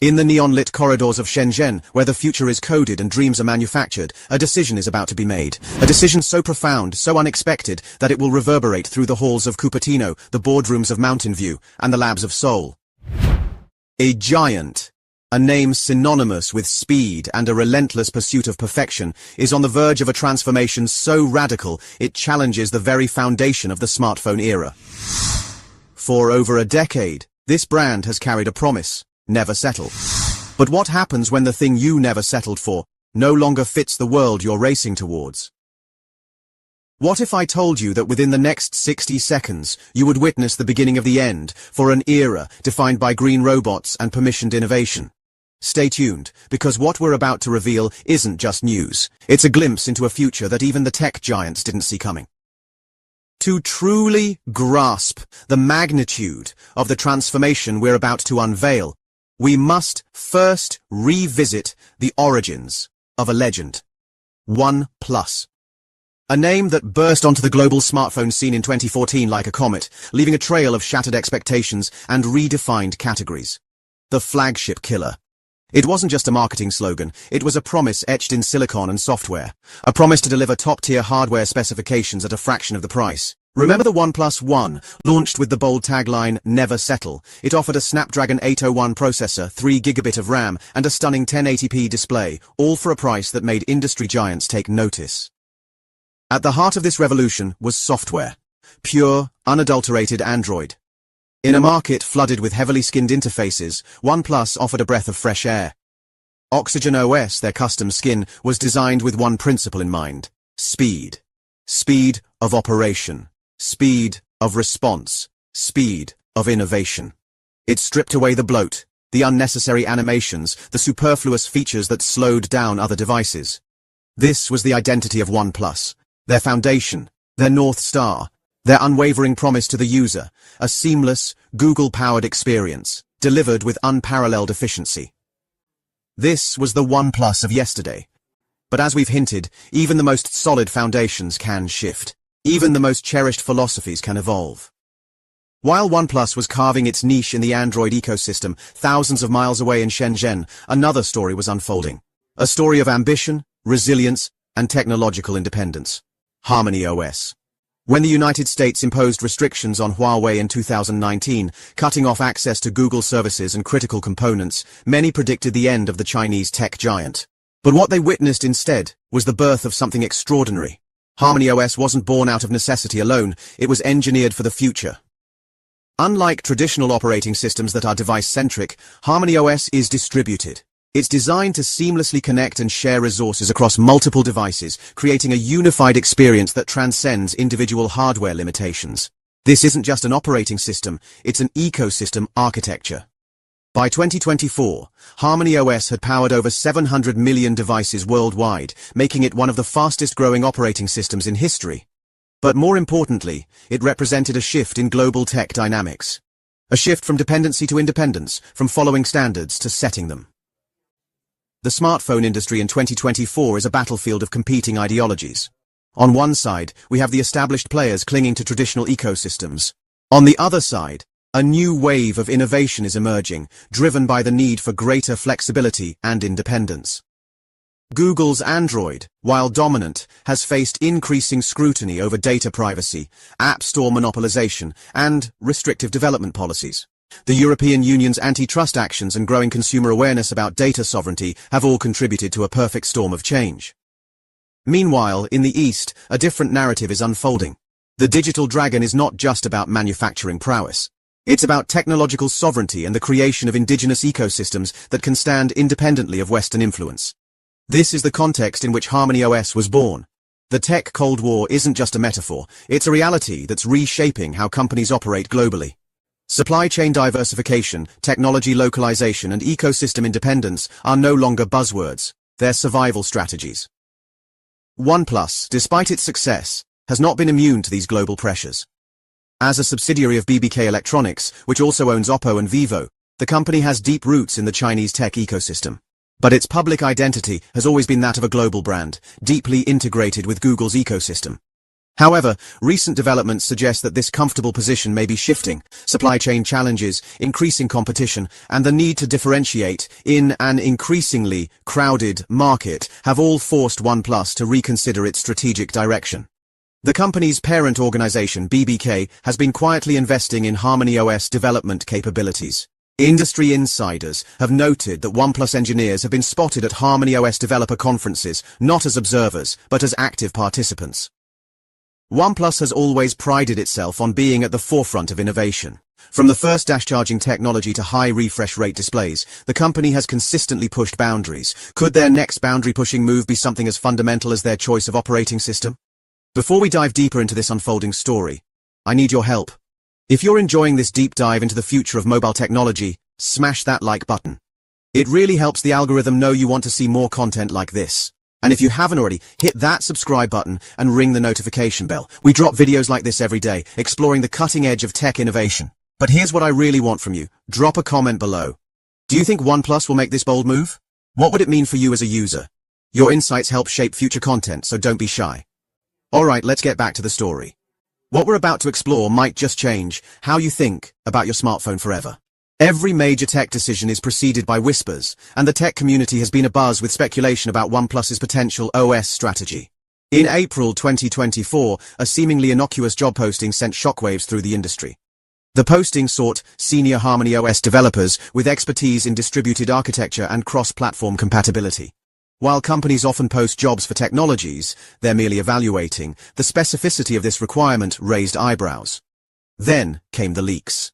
In the neon-lit corridors of Shenzhen, where the future is coded and dreams are manufactured, a decision is about to be made. A decision so profound, so unexpected, that it will reverberate through the halls of Cupertino, the boardrooms of Mountain View, and the labs of Seoul. A giant, a name synonymous with speed and a relentless pursuit of perfection, is on the verge of a transformation so radical it challenges the very foundation of the smartphone era. For over a decade, this brand has carried a promise: never settle. But what happens when the thing you never settled for no longer fits the world you're racing towards? What if I told you that within the next 60 seconds, you would witness the beginning of the end for an era defined by green robots and permissioned innovation? Stay tuned, because what we're about to reveal isn't just news. It's a glimpse into a future that even the tech giants didn't see coming. To truly grasp the magnitude of the transformation we're about to unveil, we must first revisit the origins of a legend: OnePlus. A name that burst onto the global smartphone scene in 2014 like a comet, leaving a trail of shattered expectations and redefined categories. The flagship killer. It wasn't just a marketing slogan, it was a promise etched in silicon and software. A promise to deliver top-tier hardware specifications at a fraction of the price. Remember the OnePlus One, launched with the bold tagline, "Never Settle." It offered a Snapdragon 801 processor, 3 GB of RAM, and a stunning 1080p display, all for a price that made industry giants take notice. At the heart of this revolution was software. Pure, unadulterated Android. In a market flooded with heavily skinned interfaces, OnePlus offered a breath of fresh air. Oxygen OS, their custom skin, was designed with one principle in mind: speed. Speed of operation. Speed of response. Speed of innovation. It stripped away the bloat, the unnecessary animations, the superfluous features that slowed down other devices. This was the identity of OnePlus, their foundation, their North Star, their unwavering promise to the user: a seamless, Google-powered experience, delivered with unparalleled efficiency. This was the OnePlus of yesterday. But as we've hinted, even the most solid foundations can shift. Even the most cherished philosophies can evolve. While OnePlus was carving its niche in the Android ecosystem, thousands of miles away in Shenzhen, another story was unfolding. A story of ambition, resilience, and technological independence. Harmony OS. When the United States imposed restrictions on Huawei in 2019, cutting off access to Google services and critical components, many predicted the end of the Chinese tech giant. But what they witnessed instead was the birth of something extraordinary. Harmony OS wasn't born out of necessity alone, it was engineered for the future. Unlike traditional operating systems that are device-centric, Harmony OS is distributed. It's designed to seamlessly connect and share resources across multiple devices, creating a unified experience that transcends individual hardware limitations. This isn't just an operating system, it's an ecosystem architecture. By 2024, Harmony OS had powered over 700 million devices worldwide, making it one of the fastest-growing operating systems in history. But more importantly, it represented a shift in global tech dynamics. A shift from dependency to independence, from following standards to setting them. The smartphone industry in 2024 is a battlefield of competing ideologies. On one side, we have the established players clinging to traditional ecosystems. On the other side, a new wave of innovation is emerging, driven by the need for greater flexibility and independence. Google's Android, while dominant, has faced increasing scrutiny over data privacy, App Store monopolization, and restrictive development policies. The European Union's antitrust actions and growing consumer awareness about data sovereignty have all contributed to a perfect storm of change. Meanwhile, in the East, a different narrative is unfolding. The digital dragon is not just about manufacturing prowess. It's about technological sovereignty and the creation of indigenous ecosystems that can stand independently of Western influence. This is the context in which Harmony OS was born. The tech Cold War isn't just a metaphor, it's a reality that's reshaping how companies operate globally. Supply chain diversification, technology localization, and ecosystem independence are no longer buzzwords, they're survival strategies. OnePlus, despite its success, has not been immune to these global pressures. As a subsidiary of BBK Electronics, which also owns Oppo and Vivo, the company has deep roots in the Chinese tech ecosystem. But its public identity has always been that of a global brand, deeply integrated with Google's ecosystem. However, recent developments suggest that this comfortable position may be shifting. Supply chain challenges, increasing competition, and the need to differentiate in an increasingly crowded market have all forced OnePlus to reconsider its strategic direction. The company's parent organization, BBK, has been quietly investing in HarmonyOS development capabilities. Industry insiders have noted that OnePlus engineers have been spotted at HarmonyOS developer conferences, not as observers, but as active participants. OnePlus has always prided itself on being at the forefront of innovation. From the first dash charging technology to high refresh rate displays, the company has consistently pushed boundaries. Could their next boundary-pushing move be something as fundamental as their choice of operating system? Before we dive deeper into this unfolding story, I need your help. If you're enjoying this deep dive into the future of mobile technology, smash that like button. It really helps the algorithm know you want to see more content like this. And if you haven't already, hit that subscribe button and ring the notification bell. We drop videos like this every day, exploring the cutting edge of tech innovation. But here's what I really want from you. Drop a comment below. Do you think OnePlus will make this bold move? What would it mean for you as a user? Your insights help shape future content, so don't be shy. Alright, let's get back to the story. What we're about to explore might just change how you think about your smartphone forever. Every major tech decision is preceded by whispers, and the tech community has been abuzz with speculation about OnePlus's potential OS strategy. In April 2024, a seemingly innocuous job posting sent shockwaves through the industry. The posting sought senior HarmonyOS developers with expertise in distributed architecture and cross-platform compatibility. While companies often post jobs for technologies they're merely evaluating, the specificity of this requirement raised eyebrows. Then came the leaks.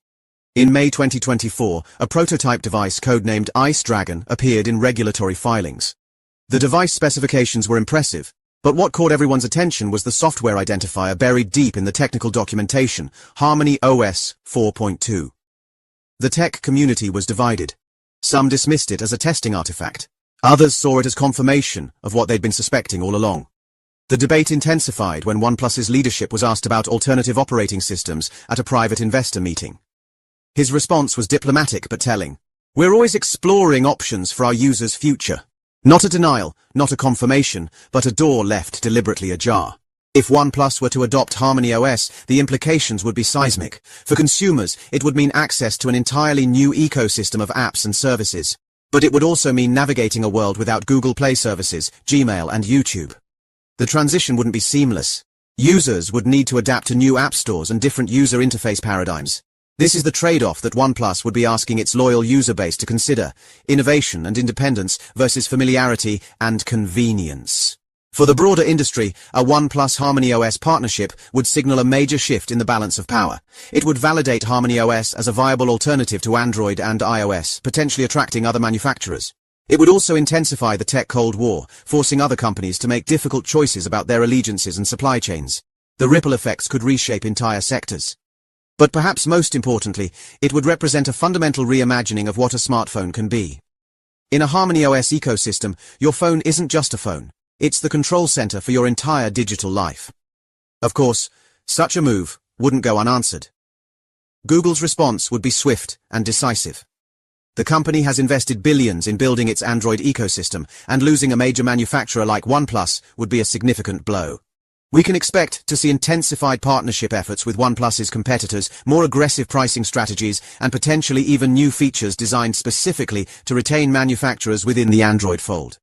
In May 2024, a prototype device codenamed Ice Dragon appeared in regulatory filings. The device specifications were impressive, but what caught everyone's attention was the software identifier buried deep in the technical documentation, HarmonyOS 4.2. The tech community was divided. Some dismissed it as a testing artifact. Others saw it as confirmation of what they'd been suspecting all along. The debate intensified when OnePlus's leadership was asked about alternative operating systems at a private investor meeting. His response was diplomatic but telling. We're always exploring options for our users' future. Not a denial, not a confirmation, but a door left deliberately ajar. If OnePlus were to adopt HarmonyOS, the implications would be seismic. For consumers, it would mean access to an entirely new ecosystem of apps and services. But it would also mean navigating a world without Google Play services, Gmail, and YouTube. The transition wouldn't be seamless. Users would need to adapt to new app stores and different user interface paradigms. This is the trade-off that OnePlus would be asking its loyal user base to consider: innovation and independence versus familiarity and convenience. For the broader industry, a OnePlus HarmonyOS partnership would signal a major shift in the balance of power. It would validate HarmonyOS as a viable alternative to Android and iOS, potentially attracting other manufacturers. It would also intensify the tech Cold War, forcing other companies to make difficult choices about their allegiances and supply chains. The ripple effects could reshape entire sectors. But perhaps most importantly, it would represent a fundamental reimagining of what a smartphone can be. In a HarmonyOS ecosystem, your phone isn't just a phone. It's the control center for your entire digital life. Of course, such a move wouldn't go unanswered. Google's response would be swift and decisive. The company has invested billions in building its Android ecosystem, and losing a major manufacturer like OnePlus would be a significant blow. We can expect to see intensified partnership efforts with OnePlus's competitors, more aggressive pricing strategies, and potentially even new features designed specifically to retain manufacturers within the Android fold.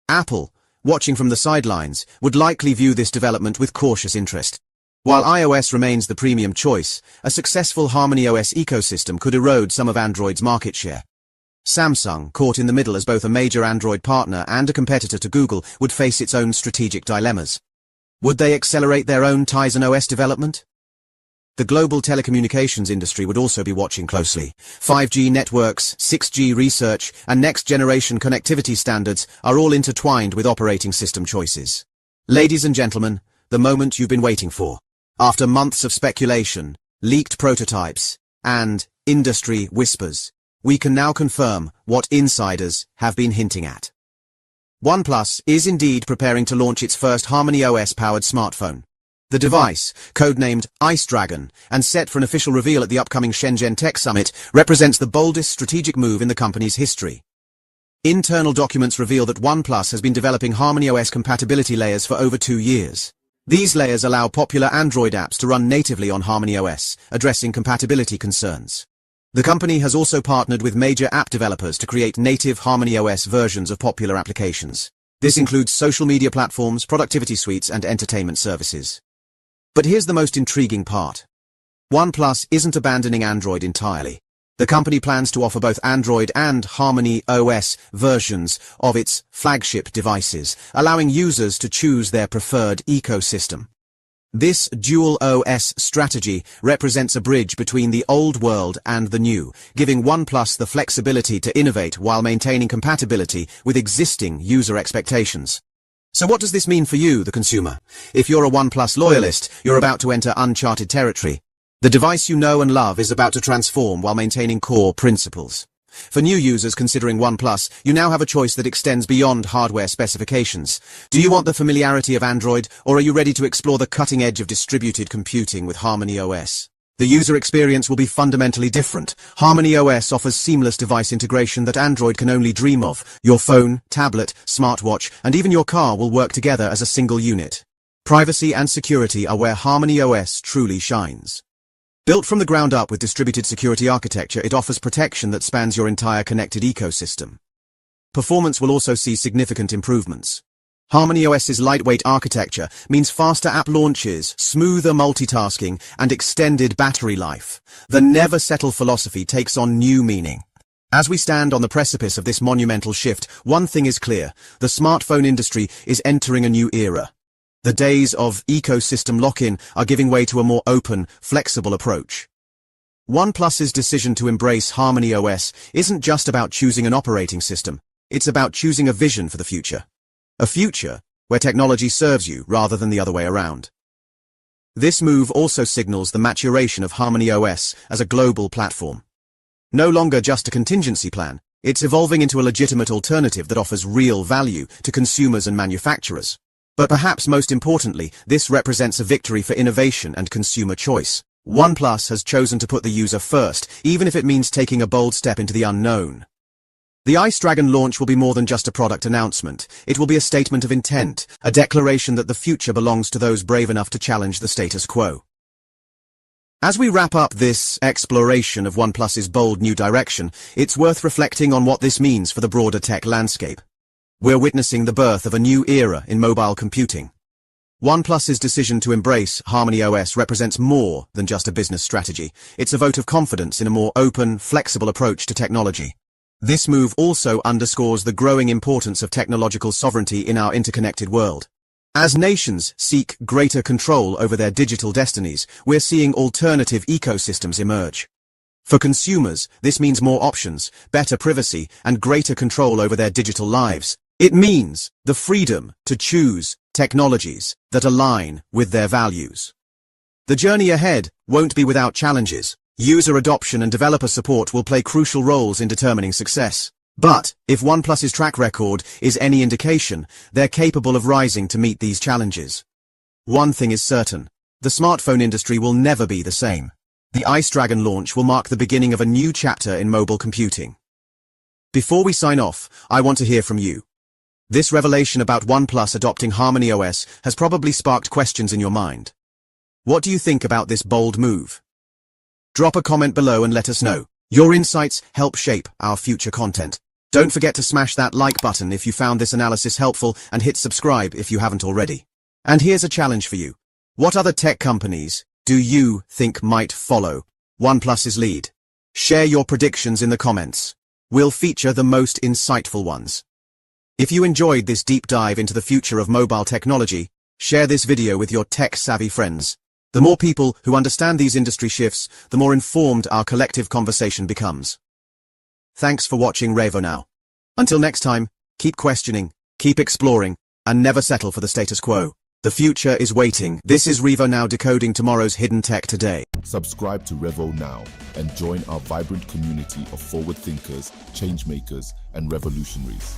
Apple, watching from the sidelines, would likely view this development with cautious interest. While iOS remains the premium choice, a successful HarmonyOS ecosystem could erode some of Android's market share. Samsung, caught in the middle as both a major Android partner and a competitor to Google, would face its own strategic dilemmas. Would they accelerate their own Tizen OS development? The global telecommunications industry would also be watching closely. 5G networks, 6G research, and next-generation connectivity standards are all intertwined with operating system choices. Ladies and gentlemen, the moment you've been waiting for. After months of speculation, leaked prototypes, and industry whispers, we can now confirm what insiders have been hinting at. OnePlus is indeed preparing to launch its first HarmonyOS-powered smartphone. The device, codenamed Ice Dragon, and set for an official reveal at the upcoming Shenzhen Tech Summit, represents the boldest strategic move in the company's history. Internal documents reveal that OnePlus has been developing HarmonyOS compatibility layers for over 2 years. These layers allow popular Android apps to run natively on Harmony OS, addressing compatibility concerns. The company has also partnered with major app developers to create native Harmony OS versions of popular applications. This includes social media platforms, productivity suites, and entertainment services. But here's the most intriguing part. OnePlus isn't abandoning Android entirely. The company plans to offer both Android and Harmony OS versions of its flagship devices, allowing users to choose their preferred ecosystem. This dual OS strategy represents a bridge between the old world and the new, giving OnePlus the flexibility to innovate while maintaining compatibility with existing user expectations. So what does this mean for you, the consumer? If you're a OnePlus loyalist, you're about to enter uncharted territory. The device you know and love is about to transform while maintaining core principles. For new users considering OnePlus, you now have a choice that extends beyond hardware specifications. Do you want the familiarity of Android, or are you ready to explore the cutting edge of distributed computing with Harmony OS? The user experience will be fundamentally different. Harmony OS offers seamless device integration that Android can only dream of. Your phone, tablet, smartwatch, and even your car will work together as a single unit. Privacy and security are where Harmony OS truly shines. Built from the ground up with distributed security architecture, it offers protection that spans your entire connected ecosystem. Performance will also see significant improvements. Harmony OS's lightweight architecture means faster app launches, smoother multitasking, and extended battery life. The never settle philosophy takes on new meaning. As we stand on the precipice of this monumental shift, one thing is clear: the smartphone industry is entering a new era. The days of ecosystem lock-in are giving way to a more open, flexible approach. OnePlus's decision to embrace Harmony OS isn't just about choosing an operating system, it's about choosing a vision for the future. A future where technology serves you rather than the other way around. This move also signals the maturation of Harmony OS as a global platform. No longer just a contingency plan, it's evolving into a legitimate alternative that offers real value to consumers and manufacturers. But perhaps most importantly, this represents a victory for innovation and consumer choice. OnePlus has chosen to put the user first, even if it means taking a bold step into the unknown. The Ice Dragon launch will be more than just a product announcement. It will be a statement of intent, a declaration that the future belongs to those brave enough to challenge the status quo. As we wrap up this exploration of OnePlus's bold new direction, it's worth reflecting on what this means for the broader tech landscape. We're witnessing the birth of a new era in mobile computing. OnePlus's decision to embrace Harmony OS represents more than just a business strategy. It's a vote of confidence in a more open, flexible approach to technology. This move also underscores the growing importance of technological sovereignty in our interconnected world. As nations seek greater control over their digital destinies, we're seeing alternative ecosystems emerge. For consumers, this means more options, better privacy, and greater control over their digital lives. It means the freedom to choose technologies that align with their values. The journey ahead won't be without challenges. User adoption and developer support will play crucial roles in determining success. But if OnePlus's track record is any indication, they're capable of rising to meet these challenges. One thing is certain: the smartphone industry will never be the same. The Ice Dragon launch will mark the beginning of a new chapter in mobile computing. Before we sign off, I want to hear from you. This revelation about OnePlus adopting Harmony OS has probably sparked questions in your mind. What do you think about this bold move? Drop a comment below and let us know. Your insights help shape our future content. Don't forget to smash that like button if you found this analysis helpful, and hit subscribe if you haven't already. And here's a challenge for you. What other tech companies do you think might follow OnePlus's lead? Share your predictions in the comments. We'll feature the most insightful ones. If you enjoyed this deep dive into the future of mobile technology, share this video with your tech-savvy friends. The more people who understand these industry shifts, the more informed our collective conversation becomes. Thanks for watching Revo Now. Until next time, keep questioning, keep exploring, and never settle for the status quo. The future is waiting. This is Revo Now, decoding tomorrow's hidden tech today. Subscribe to Revo Now and join our vibrant community of forward thinkers, change makers, and revolutionaries.